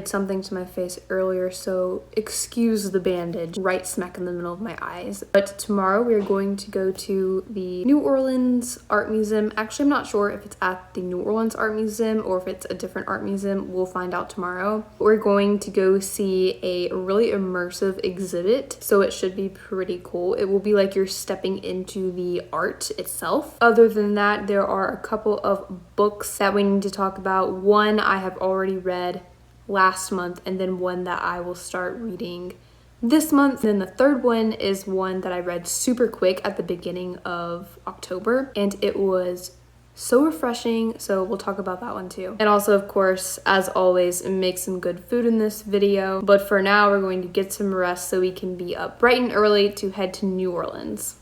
did something to my face earlier, so excuse the bandage right smack in the middle of my eyes. But tomorrow we are going to go to the New Orleans Art Museum. Actually, I'm not sure if it's at the New Orleans Art Museum or if it's a different art museum. We'll find out tomorrow. We're going to go see a really immersive exhibit, so it should be pretty cool. It will be like you're stepping into the art itself. Other than that, there are a couple of books that we need to talk about. One I have already read last month, and then one that I will start reading this month. And then the third one is one that I read super quick at the beginning of October, and it was so refreshing, so we'll talk about that one too. And also, of course, as always, make some good food in this video. But for now, we're going to get some rest so we can be up bright and early to head to New Orleans.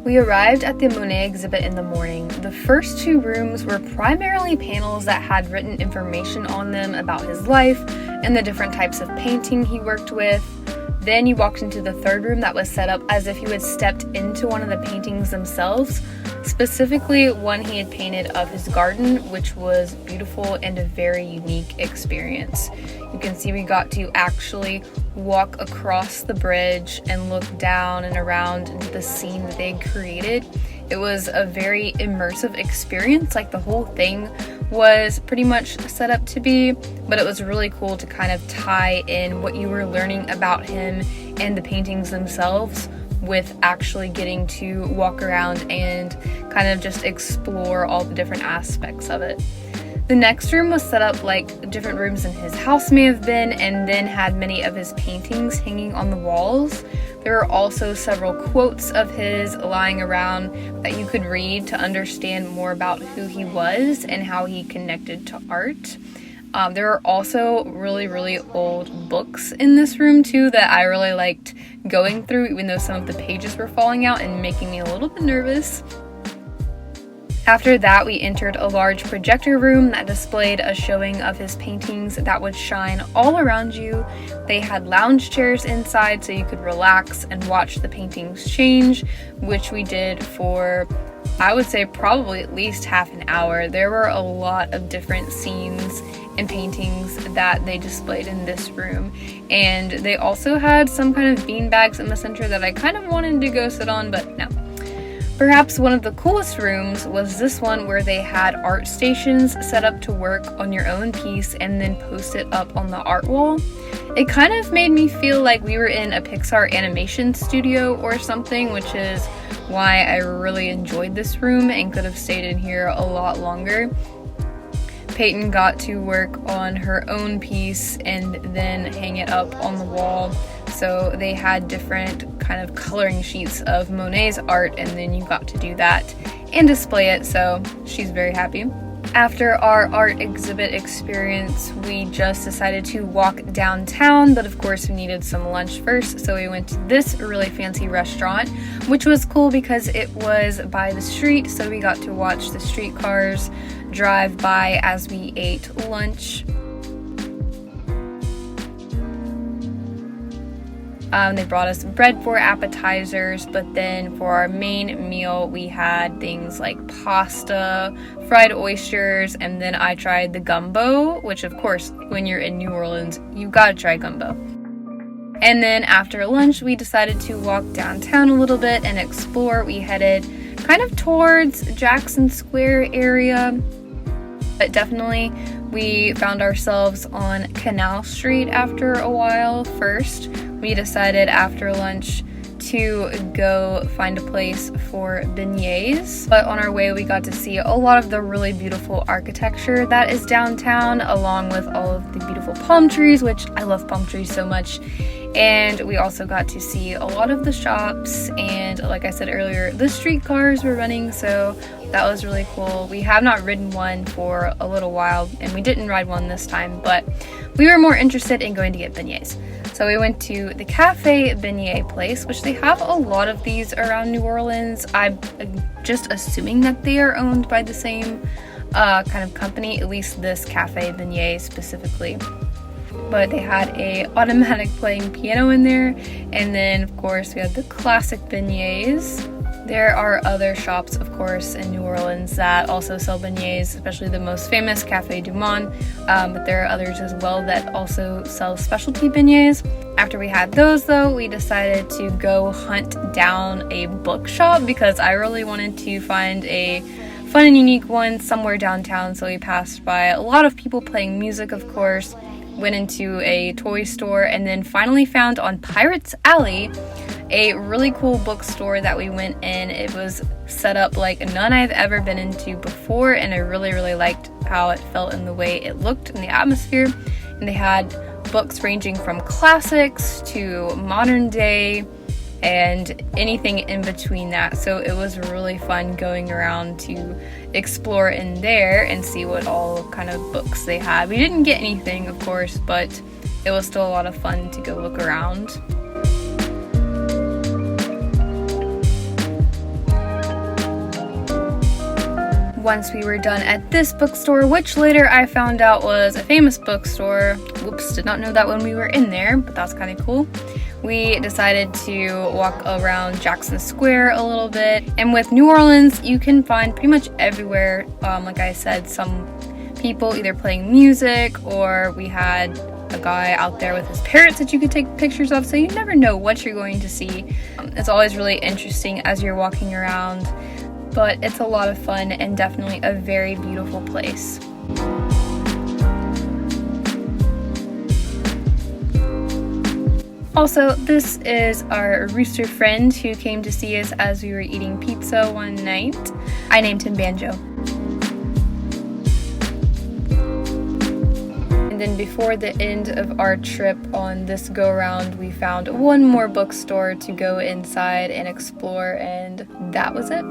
We arrived at the Monet exhibit in the morning. The first two rooms were primarily panels that had written information on them about his life and the different types of painting he worked with. Then you walked into the third room that was set up as if you had stepped into one of the paintings themselves, specifically one he had painted of his garden, which was beautiful and a very unique experience. You can see we got to actually walk across the bridge and look down and around into the scene that they created. It was a very immersive experience, like the whole thing was pretty much set up to be, but it was really cool to kind of tie in what you were learning about him and the paintings themselves with actually getting to walk around and kind of just explore all the different aspects of it. The next room was set up like different rooms in his house may have been, and then had many of his paintings hanging on the walls. There were also several quotes of his lying around that you could read to understand more about who he was and how he connected to art. There are also really old books in this room too that I really liked going through, even though some of the pages were falling out and making me a little bit nervous. After that, we entered a large projector room that displayed a showing of his paintings that would shine all around you. They had lounge chairs inside so you could relax and watch the paintings change, which we did for, I would say, probably at least half an hour. There were a lot of different scenes and paintings that they displayed in this room, and they also had some kind of bean bags in the center that I kind of wanted to go sit on, but no. Perhaps one of the coolest rooms was this one where they had art stations set up to work on your own piece and then post it up on the art wall. It kind of made me feel like we were in a Pixar animation studio or something, which is why I really enjoyed this room and could have stayed in here a lot longer. Peyton got to work on her own piece and then hang it up on the wall. So they had different kind of coloring sheets of Monet's art, and then you got to do that and display it, so she's very happy. After our art exhibit experience, we just decided to walk downtown, but of course we needed some lunch first, so we went to this really fancy restaurant, which was cool because it was by the street, so we got to watch the streetcars drive by as we ate lunch. They brought us bread for appetizers, but then for our main meal, we had things like pasta, fried oysters, and then I tried the gumbo, which of course, when you're in New Orleans, you gotta try gumbo. And then after lunch, we decided to walk downtown a little bit and explore. We headed kind of towards Jackson Square area, but definitely we found ourselves on Canal Street after a while first. We decided after lunch to go find a place for beignets, but on our way we got to see a lot of the really beautiful architecture that is downtown, along with all of the beautiful palm trees, which I love palm trees so much. And we also got to see a lot of the shops, and like I said earlier, the streetcars were running, so that was really cool. We have not ridden one for a little while, and we didn't ride one this time, but we were more interested in going to get beignets. So we went to the Cafe Beignet place, which they have a lot of these around New Orleans. I'm just assuming that they are owned by the same kind of company, at least this Cafe Beignet specifically. But they had a automatic playing piano in there, and then of course we had the classic beignets. There are other shops, of course, in New Orleans that also sell beignets, especially the most famous Cafe du Monde, but there are others as well that also sell specialty beignets. After we had those though, we decided to go hunt down a bookshop because I really wanted to find a fun and unique one somewhere downtown. So we passed by a lot of people playing music, of course, went into a toy store, and then finally found on Pirates Alley a really cool bookstore that we went in. It was set up like none I've ever been into before, and I really liked how it felt and the way it looked in the atmosphere. And they had books ranging from classics to modern day and anything in between that. So it was really fun going around to explore in there and see what all kind of books they had. We didn't get anything, of course, but it was still a lot of fun to go look around. Once we were done at this bookstore, which later I found out was a famous bookstore. Whoops, did not know that when we were in there, but that's kind of cool. We decided to walk around Jackson Square a little bit. And with New Orleans, you can find pretty much everywhere, like I said, some people either playing music, or we had a guy out there with his parrots that you could take pictures of, so you never know what you're going to see. It's always really interesting as you're walking around, but it's a lot of fun and definitely a very beautiful place. Also, this is our rooster friend who came to see us as we were eating pizza one night. I named him Banjo. And then before the end of our trip on this go-round, we found one more bookstore to go inside and explore, and that was it.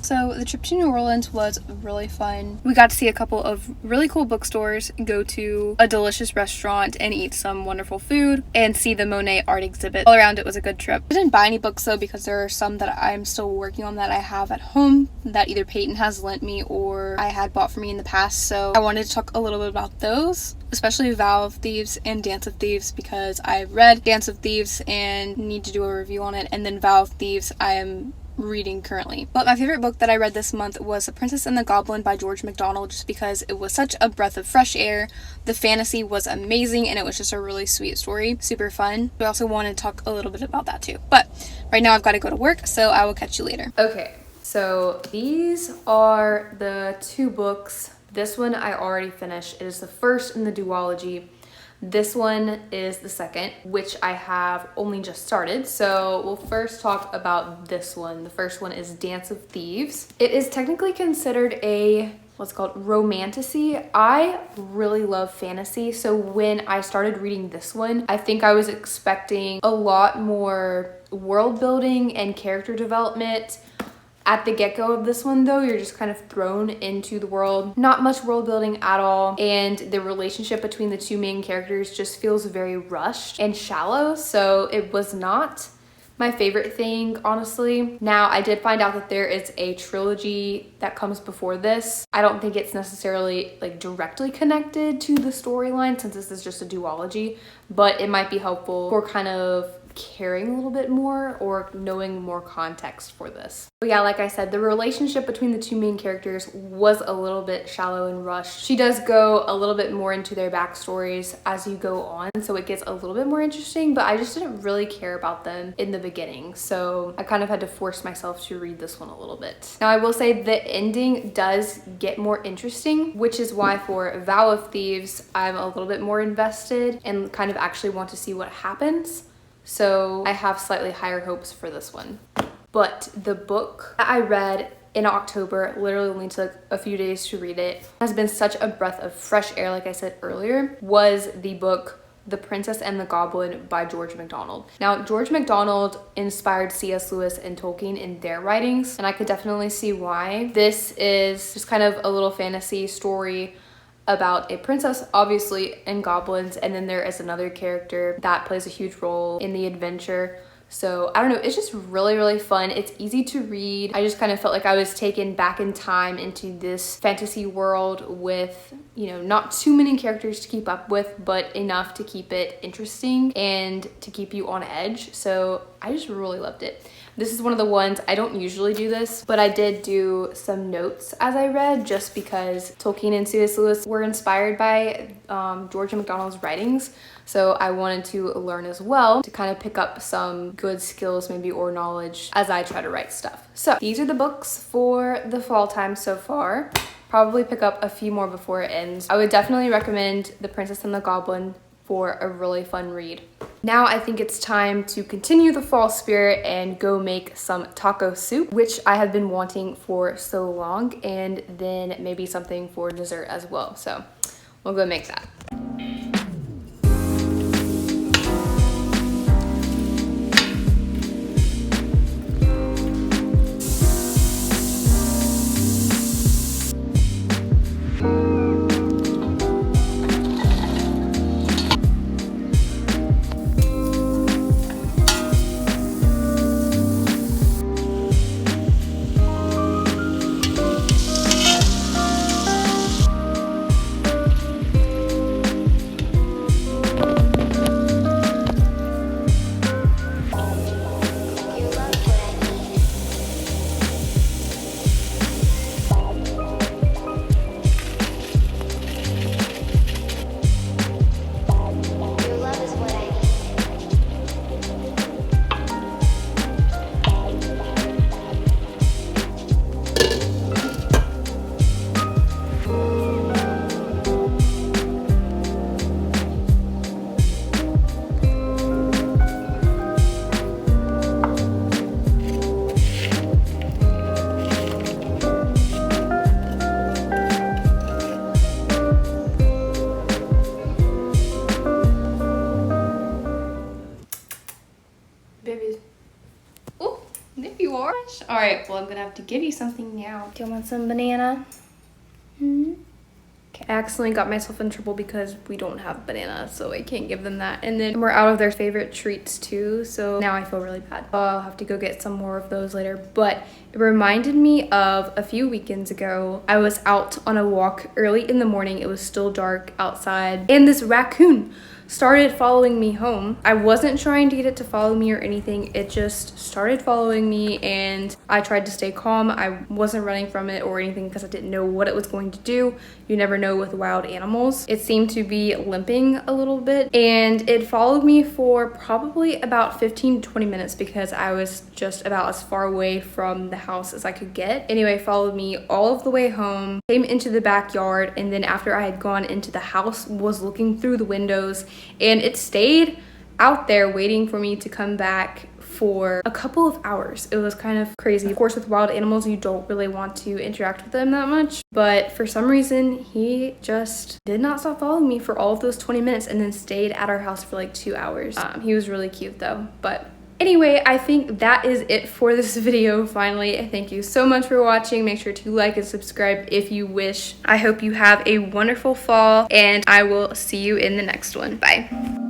So the trip to New Orleans was really fun. We got to see a couple of really cool bookstores, go to a delicious restaurant and eat some wonderful food, and see the Monet art exhibit. All around, it was a good trip. I didn't buy any books though, because there are some that I'm still working on that I have at home that either Peyton has lent me or I had bought for me in the past. So I wanted to talk a little bit about those, especially Vow of Thieves and Dance of Thieves, because I read Dance of Thieves and need to do a review on it, and then Vow of Thieves I am reading currently. But my favorite book that I read this month was The Princess and the Goblin by George MacDonald, just because it was such a breath of fresh air. The fantasy was amazing and it was just a really sweet story. Super fun. We also want to talk a little bit about that too. But right now I've got to go to work, so I will catch you later. Okay, so these are the two books. This one I already finished. It is the first in the duology. This one is the second, which I have only just started. So we'll first talk about this one. The first one is Dance of Thieves. It is technically considered a what's called romantasy. I really love fantasy, so when I started reading this one, I think I was expecting a lot more world building and character development. At the get-go of this one though, you're just kind of thrown into the world. Not much world building at all, and the relationship between the two main characters just feels very rushed and shallow, so it was not my favorite thing, honestly. Now, I did find out that there is a trilogy that comes before this. I don't think it's necessarily like directly connected to the storyline since this is just a duology, but it might be helpful for kind of caring a little bit more or knowing more context for this. But yeah, like I said, the relationship between the two main characters was a little bit shallow and rushed. She does go a little bit more into their backstories as you go on, so it gets a little bit more interesting, but I just didn't really care about them in the beginning, so I kind of had to force myself to read this one a little bit. Now, I will say the ending does get more interesting, which is why for Vow of Thieves, I'm a little bit more invested and kind of actually want to see what happens. so I have slightly higher hopes for this one. But the book that I read in October, literally only took a few days to read it, has been such a breath of fresh air, like I said earlier, was the book The Princess and the Goblin by George MacDonald. Now, George MacDonald inspired C.S. Lewis and Tolkien in their writings, and I could definitely see why. This is just kind of a little fantasy story about a princess, obviously, and goblins, and then there is another character that plays a huge role in the adventure. So I don't know, it's just really, really fun. It's easy to read. I just kind of felt like I was taken back in time into this fantasy world with, you know, not too many characters to keep up with, but enough to keep it interesting and to keep you on edge. So I just really loved it. This is one of the ones, I don't usually do this, but I did do some notes as I read, just because Tolkien and C.S. Lewis were inspired by George MacDonald's writings. So I wanted to learn as well to kind of pick up some good skills maybe or knowledge as I try to write stuff. So these are the books for the fall time so far. Probably pick up a few more before it ends. I would definitely recommend The Princess and the Goblin for a really fun read. Now I think it's time to continue the fall spirit and go make some taco soup, which I have been wanting for so long, and then maybe something for dessert as well. So we'll go make that. All right, well, I'm gonna have to give you something now. Do you want some banana? Okay, I accidentally got myself in trouble because we don't have banana, so I can't give them that. And then we're out of their favorite treats too, so now I feel really bad. I'll have to go get some more of those later. But it reminded me of a few weekends ago. I was out on a walk early in the morning. It was still dark outside, and this raccoon started following me home. I wasn't trying to get it to follow me or anything. It just started following me, and I tried to stay calm. I wasn't running from it or anything because I didn't know what it was going to do. You never know with wild animals. It seemed to be limping a little bit, and it followed me for probably about 15 to 20 minutes because I was just about as far away from the house as I could get. Anyway, followed me all of the way home, came into the backyard, and then after I had gone into the house, was looking through the windows, and it stayed out there waiting for me to come back for a couple of hours. It was kind of crazy. Of course, with wild animals, you don't really want to interact with them that much, but for some reason, he just did not stop following me for all of those 20 minutes and then stayed at our house for like 2 hours. He was really cute though, but anyway, I think that is it for this video. Finally, thank you so much for watching. Make sure to like and subscribe if you wish. I hope you have a wonderful fall, and I will see you in the next one. Bye.